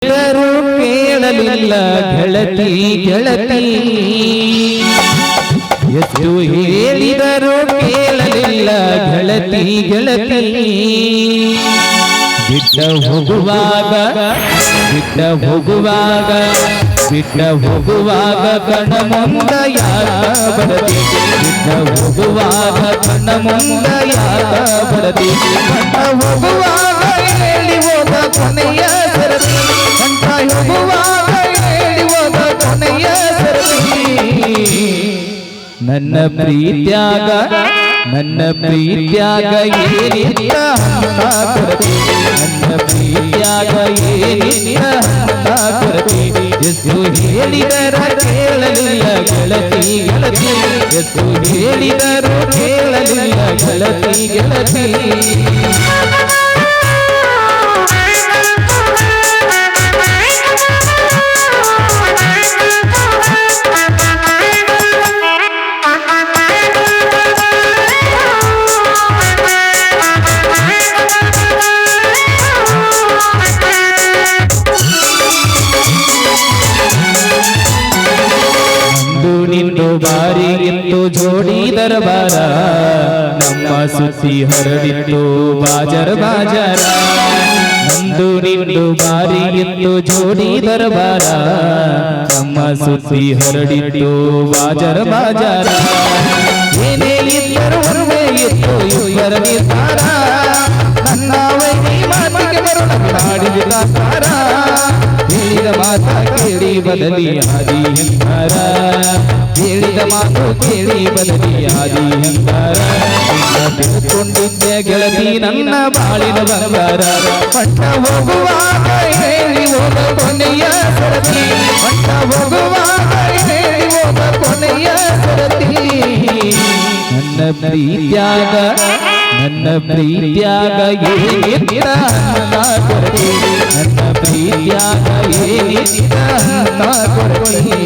ಹೇಳಿದರೂ ಕೇಳಲಿಲ್ಲ ಗೆಳತಿ ಗೆಳತಿ, ಎಷ್ಟು ಹೇಳಿದರೂ ಕೇಳಲಿಲ್ಲ ಗೆಳತಿ ಗೆಳತಿ. ಬಿಟ್ಟ ಹೋಗುವಾಗ ಬಿಟ್ಟ ಹೋಗುವಾಗ ಬಿಟ್ಟ ಹೋಗುವಾಗ ಕಣ್ಣ ಮುಂದ ಯಾಕ ಬರದಿ, ಬಿಟ್ಟ ಹೋಗುವಾಗ ಕಣ್ಣ ಮುಂದ ಯಾಕ ಬರದಿ. ಕಣ್ಣ ಹೋಗುವಾಗ ಹೇಳಿ ಹೋದ ಕೊನೆಯ ಸರದಿ, ಕಣ್ಣ ಹೋಗುವಾಗ ಹೇಳಿ ಹೋದ ಕೊನೆಯ ಸರದಿ. ನನ್ನ ಪ್ರೀತ್ಯಾಗ ನನ್ನ ಪ್ರೀತ್ಯಾಗ ಏನಿತ್ತ ಹಂತ ಕೊರತಿ, ನನ್ನ ಪ್ರೀತ್ಯಾಗ ಏನಿತ್ತ ಹಂತ ಕೊರತಿ. ಎಷ್ಟು ಹೇಳಿದರೂ ಕೇಳಲಿಲ್ಲ ಗೆಳತಿ ಗೆಳತಿ, ಎಷ್ಟು ಹೇಳಿದರೂ ಕೇಳಲಿಲ್ಲ ಗೆಳತಿ ಗೆಳತಿ. ನಿಂದು ಬಾರಿ ಇತ್ತು ಜೋಡಿ ದರಬಾರ, ನಮ್ಮ ಸುದ್ದಿ ಹರಡಿತ್ತು ಬಾಜರ ಬಾಜಾರ. ನಂದು ನಿಂದು ಬಾರಿ ಇತ್ತು ಜೋಡಿ ದರಬಾರ, ನಮ್ಮ ಸುದ್ದಿ ಹರಡಿತ್ತು ಬಾಜರ ಬಾಜಾರ. ಏನೇ ಇದ್ದರು ಹೊರವೇ ಇತ್ತು ಇವರ ನಿರ್ಧಾರ, ನನ್ನ ವೈನಿ ಮಾತಿಗೆ ಬರೋಣ ಮಾಡಿದ ತಾರ. ಹೇಳಿದ ಮಾತ ಕೇಳಿ ಬದಲಿ ಆದಿ ಹಂಕಾರ, ಹೇಳಿದ ಮಾತು ಕೇಳಿ ಬದಲಿ ಆದಿ ಹಂಕಾರ. ತಿಳ್ಕೊಂಡಿದ್ದೆ ಗೆಳತಿ ನನ್ನ ಬಾಳಿನ ಬಂಗಾರ, ಪಟ್ಟ ಹೋಗುವಾಗ ಹೇಳಿ ಹೋದ ಕೊನೆಯ ಸರತಿ, ಪಟ್ಟ ಹೋಗುವಾಗ ಹೇಳಿ ಹೋದ ಕೊನೆಯ ಸರತಿ. ನನ್ನ ಪ್ರೀತ್ಯಾಗ ನನ್ನ ಪ್ರೀತ್ಯಾಗ ಏನಿತ್ತ ಹಂತ ಕೊರತಿ, ನನ್ನ ಪ್ರೀತ್ಯಾಗ ಏನಿತ್ತ ಹಂತ ಕೊರತಿ.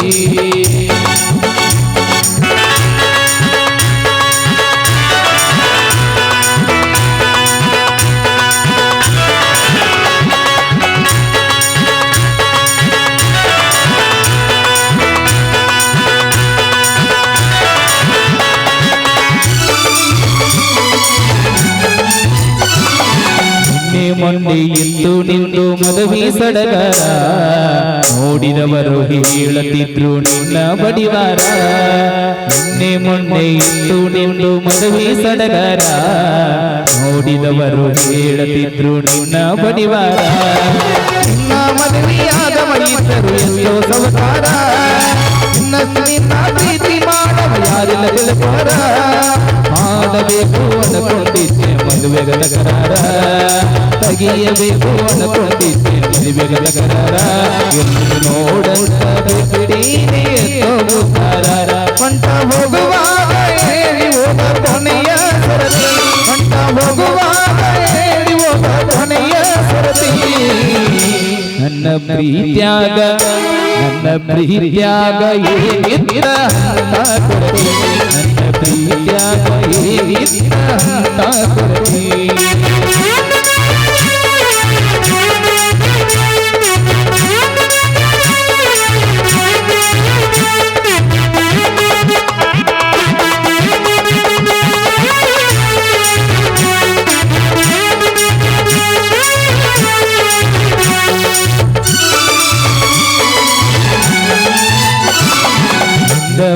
ಮೊನ್ನೆ ಇತ್ತು ನಿಂದು ಮದುವೆ ಸಡಗರ, ನೋಡಿದವರು ಹೇಳುತ್ತಿದ್ರು ನಿನ್ನ ಬಡಿವಾರ. ನಿನ್ನೆ ಮೊನ್ನೆ ಇತ್ತು ನಿಂದು ಮದುವೆ ಸಡಗರ, ನೋಡಿದವರು ಹೇಳುತ್ತಿದ್ರು ನಿನ್ನ ಬಡಿವಾರ. ನಿನ್ನ ಮದುವೆಯಾದ ಮೈತರು ಎಷ್ಟೋ ಸವಕಾರ, ನಿನ್ನ ಪ್ರೀತಿ ಮಾಡವ ಯಾರಿಲ್ಲ ತಿಳ್ಕೋರ. ಮಾಡಬೇಕು ಅನ್ಕೊಂಡಿದ್ದೆ ಮದುವೆಗ ತಕರಾರ, ತೆಗೆಯಬೇಕು ಅನ್ಕೊಂಡಿದ್ದೆ ಮದುವೆಗ ತಕರಾರ. ಎಂದು ನೋಡಂತ ಬಿಡೀನಿ ಹೋಗುತ್ತಾರ, ಹೊಂಟ ಹೋಗುವಾಗ ಹೇಳಿ ಹೋದ ಕೊನೆಯ ಸರದಿ, ಹೊಂಟ ಹೋಗುವಾಗ ಹೇಳಿ ಹೋದ ಕೊನೆಯ ಸರದಿ. ನನ್ನ ಪ್ರೀತ್ಯಾಗ ನನ್ನ ಪ್ರೀತ್ಯಾಗ ಏನಿತ್ತ ಹಂತ ಕೊರತಿ, ನನ್ನ ಪ್ರೀತ್ಯಾಗ ಏನಿತ್ತ ಹಂತ ಕೊರತಿ.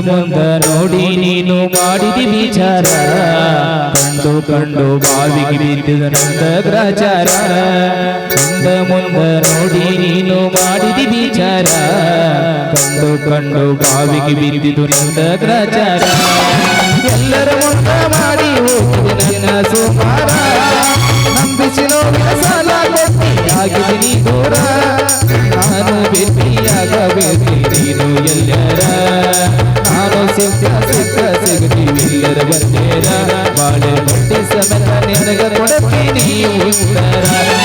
ಮುಂದ ನೋಡಿ ನೀನು ಮಾಡಿದಿ ವಿಚಾರ, ಕಂಡು ಕಂಡು ಬಾವಿಗೆ ಬಿದ್ದಿದ ನಂದ ಗ್ರಾಚಾರ. ಮುಂದ ನೋಡಿ ನೀನು ಮಾಡಿದಿ ವಿಚಾರ, ಕಂಡು ಕಂಡು ಬಾವಿಗೆ ಬಿದ್ದಿದು ನಂದ ಗ್ರಾಚಾರ. ಎಲ್ಲರ ಮುಂದ ಮಾಡಿ ಹೋಗಿದೆ ನನ್ನ ಸೋಮಾರ, ನಂಬಿಸಿ ನೋಡಿದ ಸಾಲ ಕೊಟ್ಟಿ ಆಗಿದ್ದೀನಿ ದೂರ. ನಾನು ಭೇಟಿಯಾಗಬೇಕು ನೀನು ಎಲ್ಲರ, ನಾನು ಸಿಗ್ತೀವಿಲ್ಲರ ಬಂದೇರ. ಬಾಳೆ ಬಟ್ಟೆ ಸಮೇತ ನಿನಗ ಕೊಡತೀನಿ ಉತ್ತರ.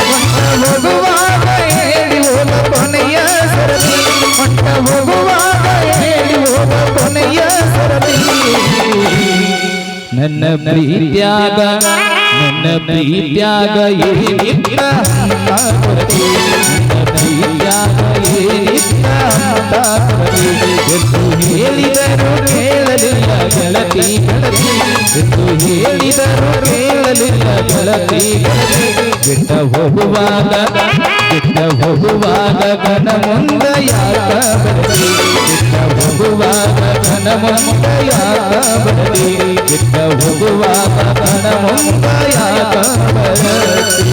ಹೊಂಟ ಹೋಗುವಾಗ ಹೇಳಿ ಹೋದ ಕೊನೆಯ ಸರದಿ, ಹೊಂಟ ಹೋಗುವಾಗ ಹೇಳಿ ಹೋದ ಕೊನೆಯ ಸರದಿ. ನನ್ನ ಪ್ರೀತ್ಯಾಗ ನನ್ನ ಪ್ರೀತ್ಯಾಗ ಏನಿತ್ತ ಹಂತ ಕೊರತಿ, ನನ್ನ ಪ್ರೀತ್ಯಾಗ ಎಂದು ಹೇಳಿದರು ಕೇಳಲಿಲ್ಲ ಗೆಳತಿ ಬಿಟ್ಟ ಹೋಗುವಾಗ ಗನ ಮುಂದ ಯಾಕ ಬರಲಿ ಬಿಟ್ಟ ಹೋಗುವಾಗ ಗನ ಮುಂದ ಯಾಕ ಬರಲಿ ಬಿಟ್ಟ ಹೋಗುವಾಗ ಗನ ಮುಂದ ಯಾಕ ಬರಲಿ